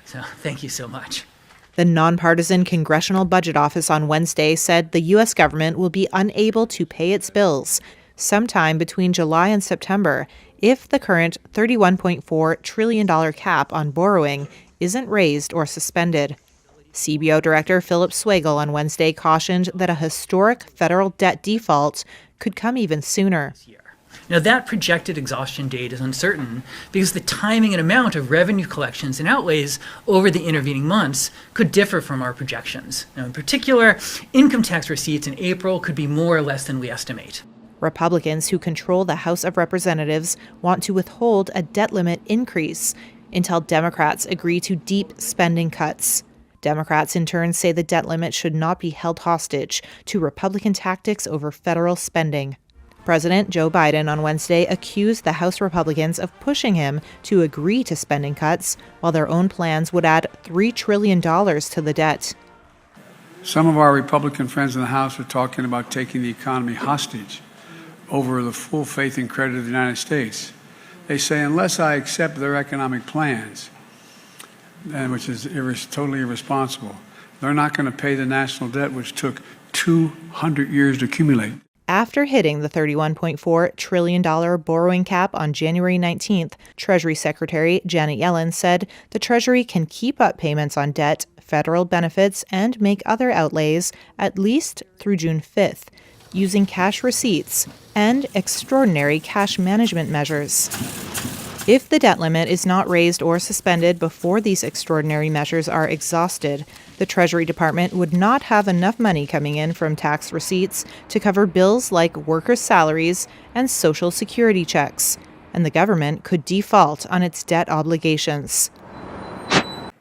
So thank you so much. The nonpartisan Congressional Budget Office on Wednesday said the U.S. government will be unable to pay its bills sometime between July and September if the current $31.4 trillion cap on borrowing isn't raised or suspended. CBO Director Philip Swagel on Wednesday cautioned that a historic federal debt default could come even sooner. Now, that projected exhaustion date is uncertain because the timing and amount of revenue collections and outlays over the intervening months could differ from our projections. Now, in particular, income tax receipts in April could be more or less than we estimate. Republicans who control the House of Representatives want to withhold a debt limit increase until Democrats agree to deep spending cuts. Democrats, in turn, say the debt limit should not be held hostage to Republican tactics over federal spending. President Joe Biden on Wednesday accused the House Republicans of pushing him to agree to spending cuts, while their own plans would add $3 trillion to the debt. Some of our Republican friends in the House are talking about taking the economy hostage over the full faith and credit of the United States. They say, unless I accept their economic plans, which is totally irresponsible, they're not going to pay the national debt, which took 200 years to accumulate. After hitting the $31.4 trillion borrowing cap on January 19th, Treasury Secretary Janet Yellen said the Treasury can keep up payments on debt, federal benefits, and make other outlays at least through June 5th, using cash receipts and extraordinary cash management measures. If the debt limit is not raised or suspended before these extraordinary measures are exhausted, the Treasury Department would not have enough money coming in from tax receipts to cover bills like workers' salaries and Social Security checks, and the government could default on its debt obligations.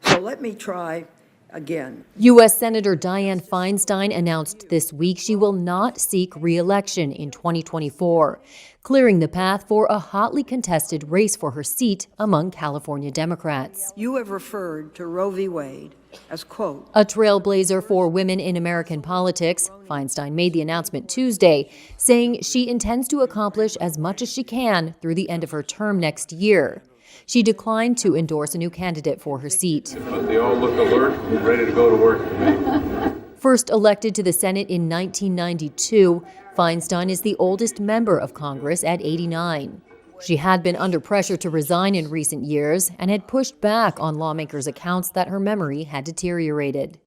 So let me try again. U.S. Senator Dianne Feinstein announced this week she will not seek re-election in 2024, clearing the path for a hotly contested race for her seat among California Democrats. You have referred to Roe v. Wade as, quote, a trailblazer for women in American politics. Feinstein made the announcement Tuesday, saying she intends to accomplish as much as she can through the end of her term next year. She declined to endorse a new candidate for her seat. But they all look alert and ready to go to work for me. First elected to the Senate in 1992, Feinstein is the oldest member of Congress at 89. She had been under pressure to resign in recent years and had pushed back on lawmakers' accounts that her memory had deteriorated.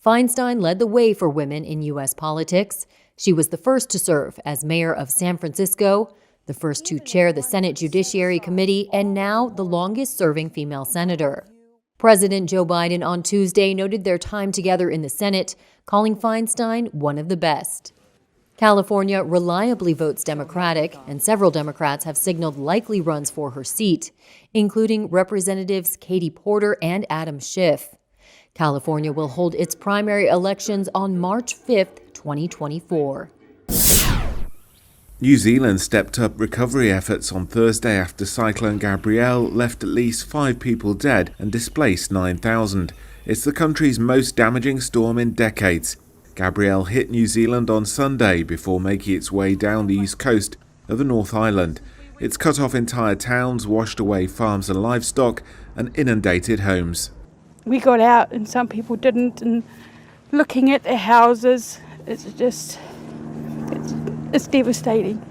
Feinstein led the way for women in U.S. politics. She was the first to serve as mayor of San Francisco, the first to chair the Senate Judiciary Committee, and now the longest-serving female senator. President Joe Biden on Tuesday noted their time together in the Senate, calling Feinstein one of the best. California reliably votes Democratic, and several Democrats have signaled likely runs for her seat, including Representatives Katie Porter and Adam Schiff. California will hold its primary elections on March 5th, 2024. New Zealand stepped up recovery efforts on Thursday after Cyclone Gabrielle left at least 5 people dead and displaced 9,000. It's the country's most damaging storm in decades. Gabrielle hit New Zealand on Sunday before making its way down the east coast of the North Island. It's cut off entire towns, washed away farms and livestock, and inundated homes. We got out and some people didn't, and looking at their houses, it's devastating.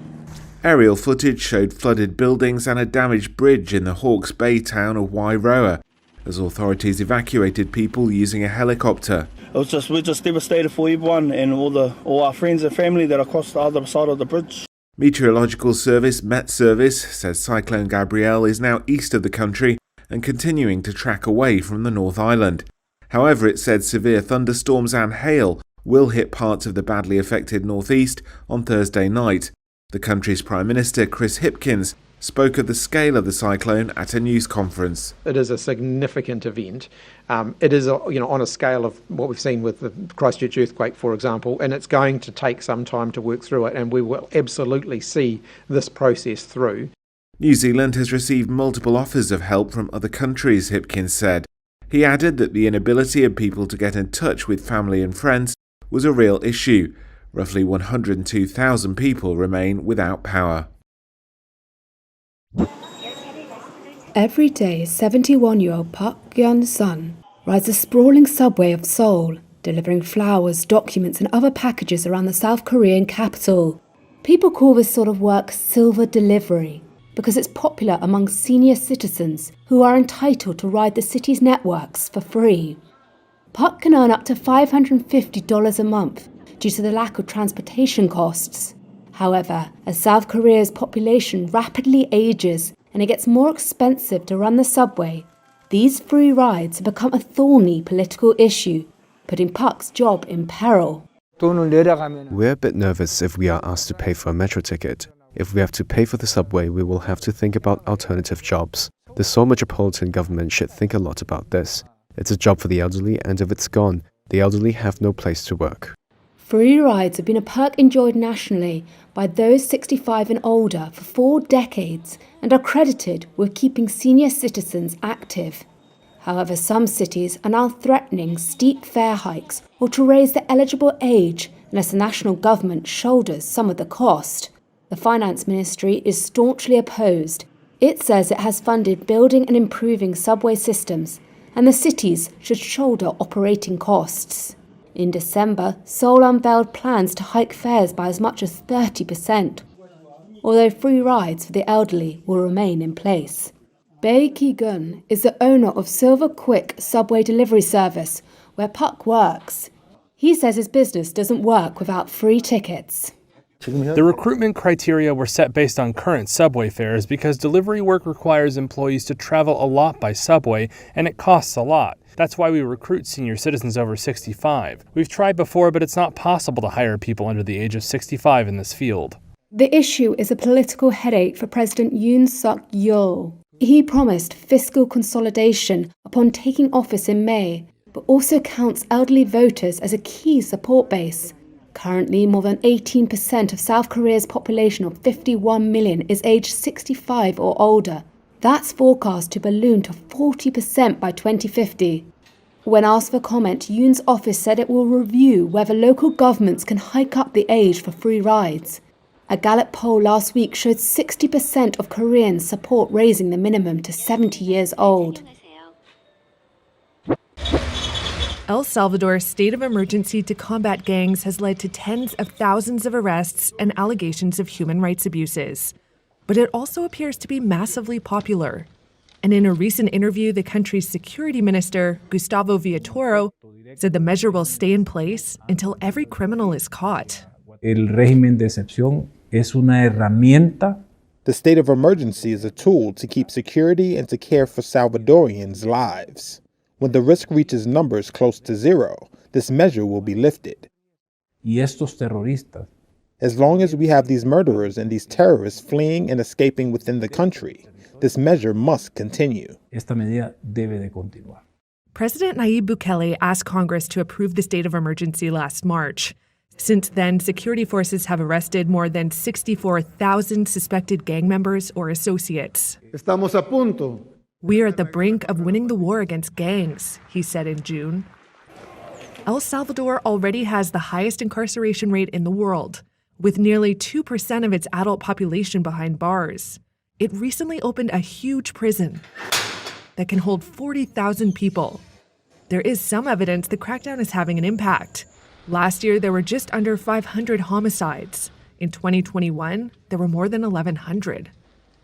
Aerial footage showed flooded buildings and a damaged bridge in the Hawke's Bay town of Wairoa, as authorities evacuated people using a helicopter. We're just devastated for everyone and all our friends and family that are across the other side of the bridge. Meteorological Service Met Service says Cyclone Gabrielle is now east of the country and continuing to track away from the North Island. However, it said severe thunderstorms and hail will hit parts of the badly affected northeast on Thursday night. The country's Prime Minister, Chris Hipkins, spoke of the scale of the cyclone at a news conference. It is a significant event. It is on a scale of what we've seen with the Christchurch earthquake, for example, and it's going to take some time to work through it, and we will absolutely see this process through. New Zealand has received multiple offers of help from other countries, Hipkins said. He added that the inability of people to get in touch with family and friends was a real issue. Roughly 102,000 people remain without power. Every day, 71-year-old Park Gyun-sun rides the sprawling subway of Seoul, delivering flowers, documents and other packages around the South Korean capital. People call this sort of work silver delivery because it's popular among senior citizens who are entitled to ride the city's networks for free. Park can earn up to $550 a month due to the lack of transportation costs. However, as South Korea's population rapidly ages and it gets more expensive to run the subway, these free rides have become a thorny political issue, putting Park's job in peril. We're a bit nervous if we are asked to pay for a metro ticket. If we have to pay for the subway, we will have to think about alternative jobs. The Seoul Metropolitan Government should think a lot about this. It's a job for the elderly, and if it's gone, the elderly have no place to work. Free rides have been a perk enjoyed nationally by those 65 and older for 4 decades and are credited with keeping senior citizens active. However, some cities are now threatening steep fare hikes or to raise the eligible age unless the national government shoulders some of the cost. The Finance Ministry is staunchly opposed. It says it has funded building and improving subway systems, and the cities should shoulder operating costs. In December, Seoul unveiled plans to hike fares by as much as 30%, although free rides for the elderly will remain in place. Bae Ki-gun is the owner of Silver Quick subway delivery service, where Park works. He says his business doesn't work without free tickets. The recruitment criteria were set based on current subway fares because delivery work requires employees to travel a lot by subway, and it costs a lot. That's why we recruit senior citizens over 65. We've tried before, but it's not possible to hire people under the age of 65 in this field. The issue is a political headache for President Yoon Suk-yeol. He promised fiscal consolidation upon taking office in May, but also counts elderly voters as a key support base. Currently, more than 18% of South Korea's population of 51 million is aged 65 or older. That's forecast to balloon to 40% by 2050. When asked for comment, Yoon's office said it will review whether local governments can hike up the age for free rides. A Gallup poll last week showed 60% of Koreans support raising the minimum to 70 years old. El Salvador's state of emergency to combat gangs has led to tens of thousands of arrests and allegations of human rights abuses. But it also appears to be massively popular. And in a recent interview, the country's security minister, Gustavo Villatoro, said the measure will stay in place until every criminal is caught. El régimen de excepción es una herramienta. The state of emergency is a tool to keep security and to care for Salvadorians' lives. When the risk reaches numbers close to zero, this measure will be lifted. Y estos terroristas. As long as we have these murderers and these terrorists fleeing and escaping within the country, this measure must continue. Esta medida debe de continuar. President Nayib Bukele asked Congress to approve the state of emergency last March. Since then, security forces have arrested more than 64,000 suspected gang members or associates. Estamos a punto. We are at the brink of winning the war against gangs, he said in June. El Salvador already has the highest incarceration rate in the world, with nearly 2% of its adult population behind bars. It recently opened a huge prison that can hold 40,000 people. There is some evidence the crackdown is having an impact. Last year, there were just under 500 homicides. In 2021, there were more than 1,100.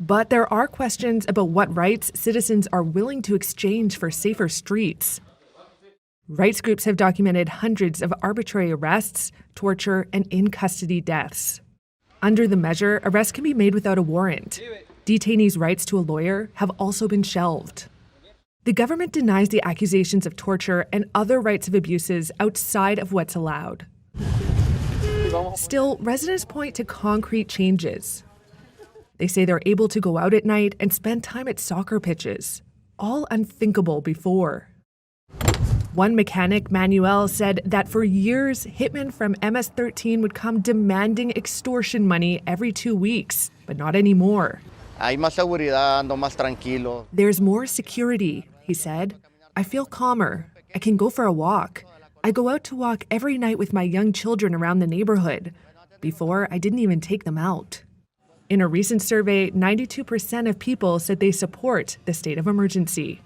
But there are questions about what rights citizens are willing to exchange for safer streets. Rights groups have documented hundreds of arbitrary arrests, torture, and in-custody deaths. Under the measure, arrests can be made without a warrant. Detainees' rights to a lawyer have also been shelved. The government denies the accusations of torture and other rights of abuses outside of what's allowed. Still, residents point to concrete changes. They say they're able to go out at night and spend time at soccer pitches, all unthinkable before. One mechanic, Manuel, said that for years, hitmen from MS-13 would come demanding extortion money every 2 weeks, but not anymore. There's more security, he said. I feel calmer. I can go for a walk. I go out to walk every night with my young children around the neighborhood. Before, I didn't even take them out. In a recent survey, 92% of people said they support the state of emergency.